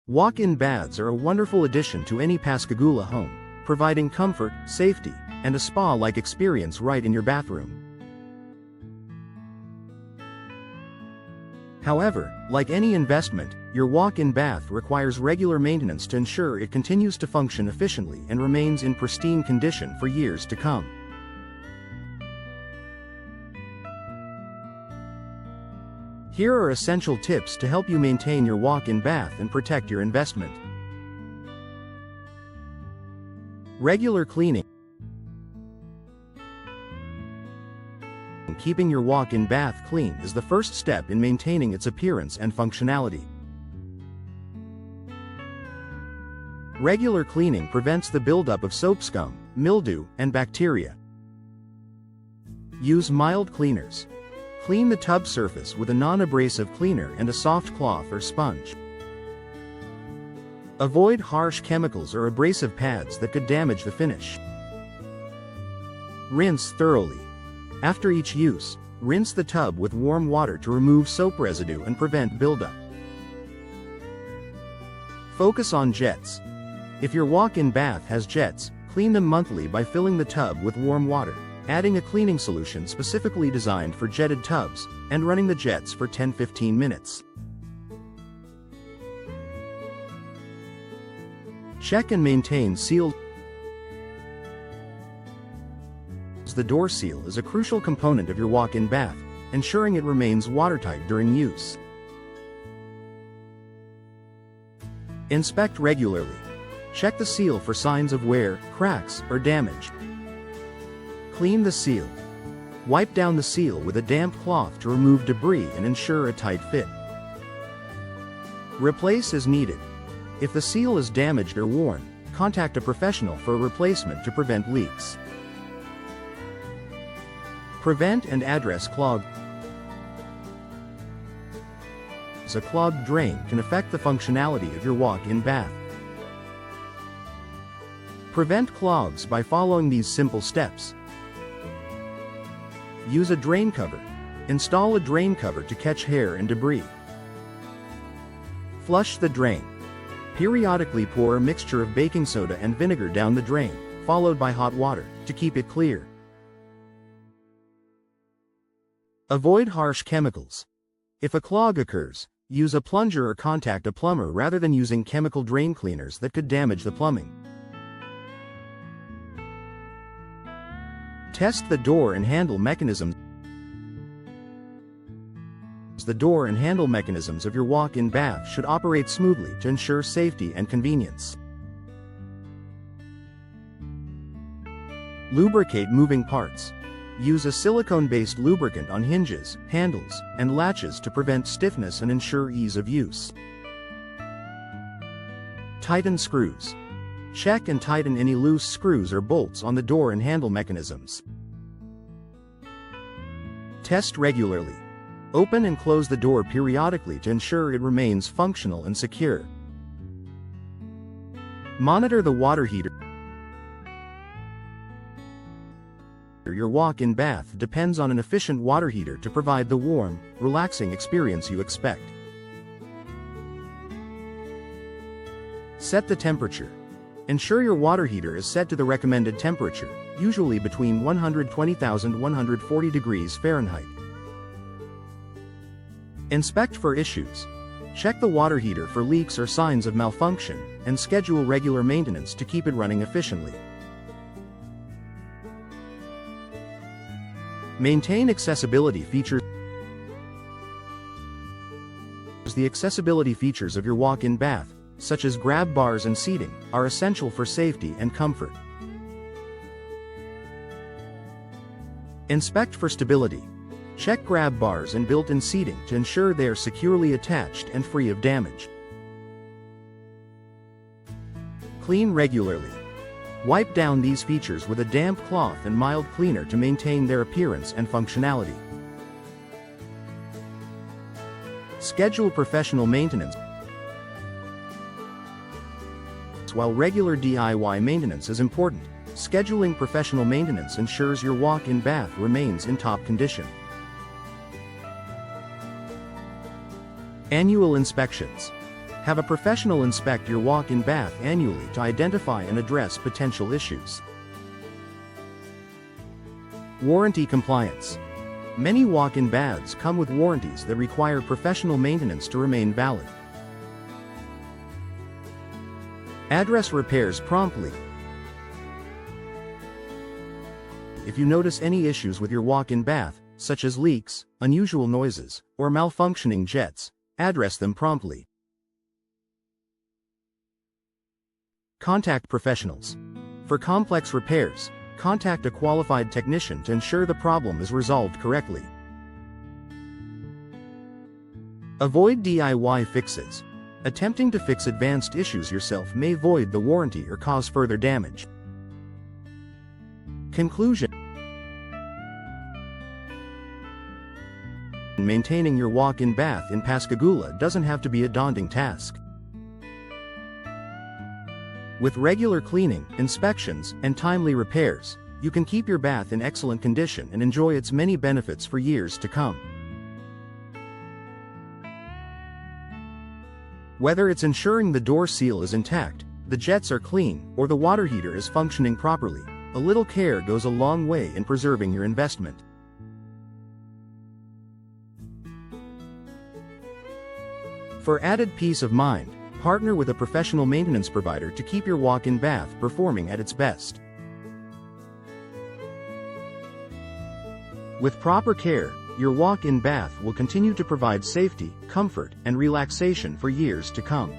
Walk-in baths are a wonderful addition to any Pascagoula home, providing comfort, safety, and a spa-like experience right in your bathroom. However, like any investment, your walk-in bath requires regular maintenance to ensure it continues to function efficiently and remains in pristine condition for years to come. Here are essential tips to help you maintain your walk-in bath and protect your investment. Regular cleaning. Keeping your walk-in bath clean is the first step in maintaining its appearance and functionality. Regular cleaning prevents the buildup of soap scum, mildew, and bacteria. Use mild cleaners. Clean the tub surface with a non-abrasive cleaner and a soft cloth or sponge. Avoid harsh chemicals or abrasive pads that could damage the finish. Rinse thoroughly. After each use, rinse the tub with warm water to remove soap residue and prevent buildup. Focus on jets. If your walk-in bath has jets, clean them monthly by filling the tub with warm water, adding a cleaning solution specifically designed for jetted tubs, and running the jets for 10-15 minutes. Check and maintain sealed. The door seal is a crucial component of your walk-in bath, ensuring it remains watertight during use. Inspect regularly. Check the seal for signs of wear, cracks, or damage. Clean the seal. Wipe down the seal with a damp cloth to remove debris and ensure a tight fit. Replace as needed. If the seal is damaged or worn, contact a professional for a replacement to prevent leaks. Prevent and address clog. A clogged drain can affect the functionality of your walk-in bath. Prevent clogs by following these simple steps. Use a drain cover. Install a drain cover to catch hair and debris. Flush the drain. Periodically pour a mixture of baking soda and vinegar down the drain, followed by hot water, to keep it clear. Avoid harsh chemicals. If a clog occurs, use a plunger or contact a plumber rather than using chemical drain cleaners that could damage the plumbing. Test the door and handle mechanisms. The door and handle mechanisms of your walk-in bath should operate smoothly to ensure safety and convenience. Lubricate moving parts. Use a silicone-based lubricant on hinges, handles, and latches to prevent stiffness and ensure ease of use. Tighten screws. Check and tighten any loose screws or bolts on the door and handle mechanisms. Test regularly. Open and close the door periodically to ensure it remains functional and secure. Monitor the water heater. Your walk-in bath depends on an efficient water heater to provide the warm, relaxing experience you expect. Set the temperature. Ensure your water heater is set to the recommended temperature, usually between 120,000 and 140 degrees Fahrenheit. Inspect for issues. Check the water heater for leaks or signs of malfunction, and schedule regular maintenance to keep it running efficiently. Maintain accessibility features. The accessibility features of your walk-in bath, such as grab bars and seating, are essential for safety and comfort. Inspect for stability. Check grab bars and built-in seating to ensure they are securely attached and free of damage. Clean regularly. Wipe down these features with a damp cloth and mild cleaner to maintain their appearance and functionality. Schedule professional maintenance. While regular DIY maintenance is important, scheduling professional maintenance ensures your walk-in bath remains in top condition. Annual inspections. Have a professional inspect your walk-in bath annually to identify and address potential issues. Warranty compliance. Many walk-in baths come with warranties that require professional maintenance to remain valid. Address repairs promptly. If you notice any issues with your walk-in bath, such as leaks, unusual noises, or malfunctioning jets, address them promptly. Contact professionals. For complex repairs, contact a qualified technician to ensure the problem is resolved correctly. Avoid DIY fixes. Attempting to fix advanced issues yourself may void the warranty or cause further damage. Conclusion. Maintaining your walk-in bath in Pascagoula doesn't have to be a daunting task. With regular cleaning, inspections, and timely repairs, you can keep your bath in excellent condition and enjoy its many benefits for years to come. Whether it's ensuring the door seal is intact, the jets are clean, or the water heater is functioning properly, a little care goes a long way in preserving your investment. For added peace of mind, partner with a professional maintenance provider to keep your walk-in bath performing at its best. With proper care, your walk-in bath will continue to provide safety, comfort, and relaxation for years to come.